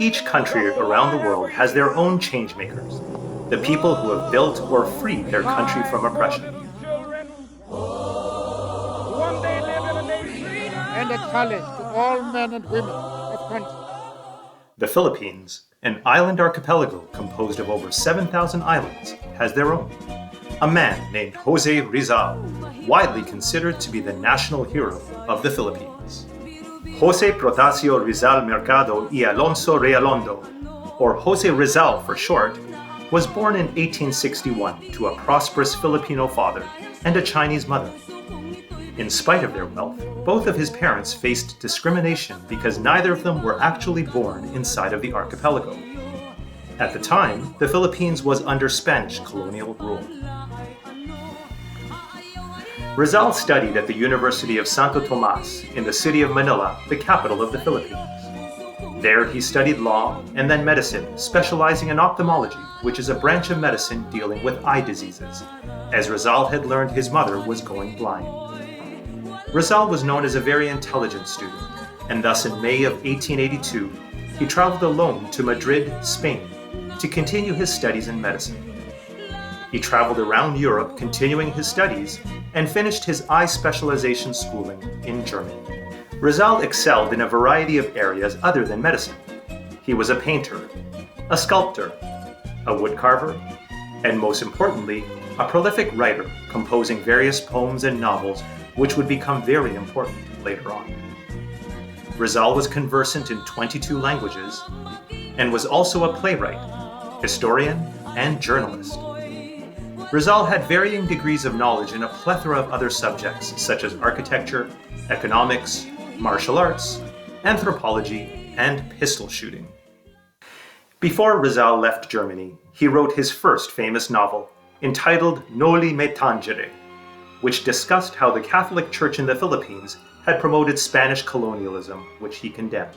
Each country around the world has their own changemakers, the people who have built or freed their country from oppression. One day live in a nation and a challenge to all men and women of country. The Philippines, an island archipelago composed of over 7,000 islands, has their own. A man named José Rizal, widely considered to be the national hero of the Philippines. José Protasio Rizal Mercado y Alonso Realondo, or José Rizal for short, was born in 1861 to a prosperous Filipino father and a Chinese mother. In spite of their wealth, both of his parents faced discrimination because neither of them were actually born inside of the archipelago. At the time, the Philippines was under Spanish colonial rule. Rizal studied at the University of Santo Tomas in the city of Manila, the capital of the Philippines. There he studied law and then medicine, specializing in ophthalmology, which is a branch of medicine dealing with eye diseases, as Rizal had learned his mother was going blind. Rizal was known as a very intelligent student, and thus in May of 1882, he traveled alone to Madrid, Spain, to continue his studies in medicine. He traveled around Europe continuing his studies and finished his eye specialization schooling in Germany. Rizal excelled in a variety of areas other than medicine. He was a painter, a sculptor, a woodcarver, and most importantly, a prolific writer, composing various poems and novels which would become very important later on. Rizal was conversant in 22 languages and was also a playwright, historian, and journalist. Rizal had varying degrees of knowledge in a plethora of other subjects such as architecture, economics, martial arts, anthropology, and pistol shooting. Before Rizal left Germany, he wrote his first famous novel, entitled Noli Me Tangere, which discussed how the Catholic Church in the Philippines had promoted Spanish colonialism, which he condemned.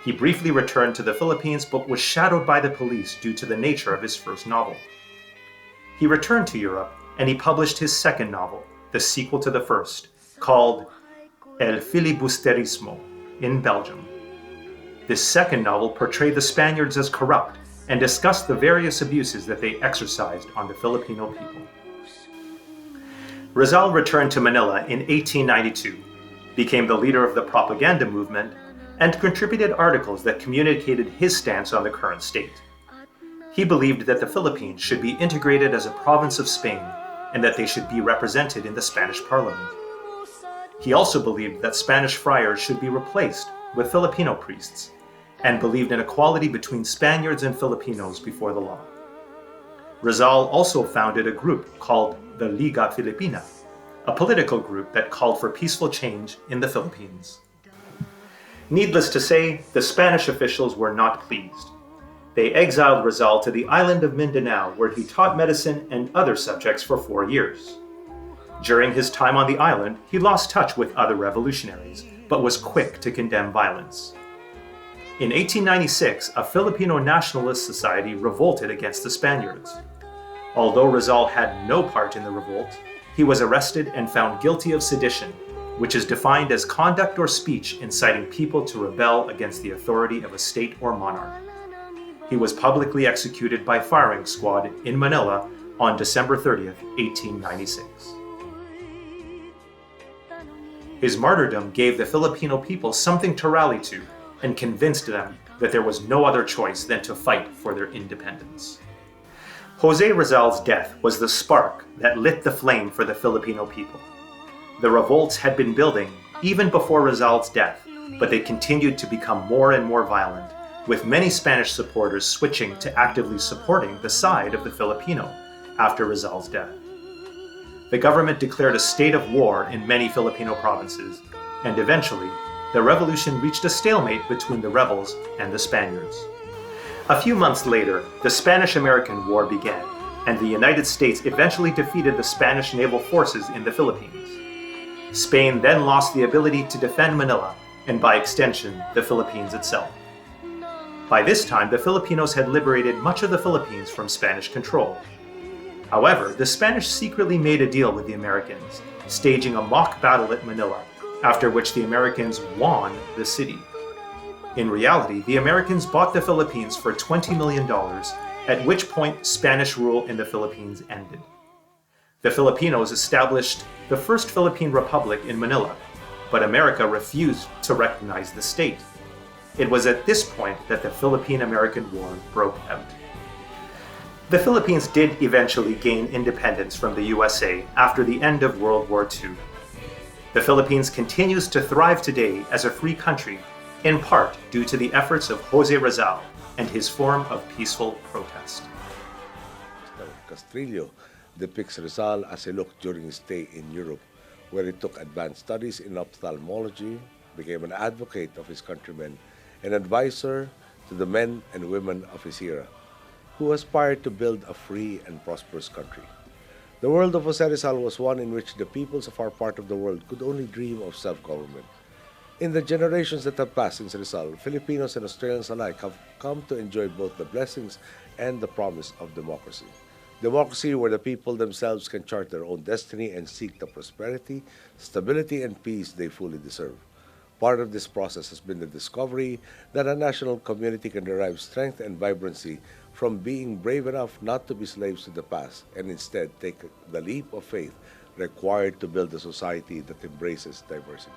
He briefly returned to the Philippines but was shadowed by the police due to the nature of his first novel. He returned to Europe and he published his second novel, the sequel to the first, called El Filibusterismo, in Belgium. This second novel portrayed the Spaniards as corrupt and discussed the various abuses that they exercised on the Filipino people. Rizal returned to Manila in 1892, became the leader of the propaganda movement, and contributed articles that communicated his stance on the current state. He believed that the Philippines should be integrated as a province of Spain and that they should be represented in the Spanish parliament. He also believed that Spanish friars should be replaced with Filipino priests and believed in equality between Spaniards and Filipinos before the law. Rizal also founded a group called the Liga Filipina, a political group that called for peaceful change in the Philippines. Needless to say, the Spanish officials were not pleased. They exiled Rizal to the island of Mindanao, where he taught medicine and other subjects for 4 years. During his time on the island, he lost touch with other revolutionaries, but was quick to condemn violence. In 1896, a Filipino nationalist society revolted against the Spaniards. Although Rizal had no part in the revolt, he was arrested and found guilty of sedition, which is defined as conduct or speech inciting people to rebel against the authority of a state or monarch. He was publicly executed by firing squad in Manila on December 30th, 1896. His martyrdom gave the Filipino people something to rally to and convinced them that there was no other choice than to fight for their independence. José Rizal's death was the spark that lit the flame for the Filipino people. The revolts had been building even before Rizal's death, but they continued to become more and more violent, with many Spanish supporters switching to actively supporting the side of the Filipino after Rizal's death. The government declared a state of war in many Filipino provinces, and eventually, the revolution reached a stalemate between the rebels and the Spaniards. A few months later, the Spanish-American War began, and the United States eventually defeated the Spanish naval forces in the Philippines. Spain then lost the ability to defend Manila, and by extension, the Philippines itself. By this time, the Filipinos had liberated much of the Philippines from Spanish control. However, the Spanish secretly made a deal with the Americans, staging a mock battle at Manila, after which the Americans won the city. In reality, the Americans bought the Philippines for $20 million, at which point Spanish rule in the Philippines ended. The Filipinos established the first Philippine Republic in Manila, but America refused to recognize the state. It was at this point that the Philippine-American War broke out. The Philippines did eventually gain independence from the USA after the end of World War II. The Philippines continues to thrive today as a free country, in part due to the efforts of José Rizal and his form of peaceful protest. Castrillo depicts Rizal as he looked during his stay in Europe, where he took advanced studies in ophthalmology, became an advocate of his countrymen, an advisor to the men and women of his era, who aspired to build a free and prosperous country. The world of José Rizal was one in which the peoples of our part of the world could only dream of self-government. In the generations that have passed since Rizal, Filipinos and Australians alike have come to enjoy both the blessings and the promise of democracy. Democracy where the people themselves can chart their own destiny and seek the prosperity, stability, and peace they fully deserve. Part of this process has been the discovery that a national community can derive strength and vibrancy from being brave enough not to be slaves to the past and instead take the leap of faith required to build a society that embraces diversity.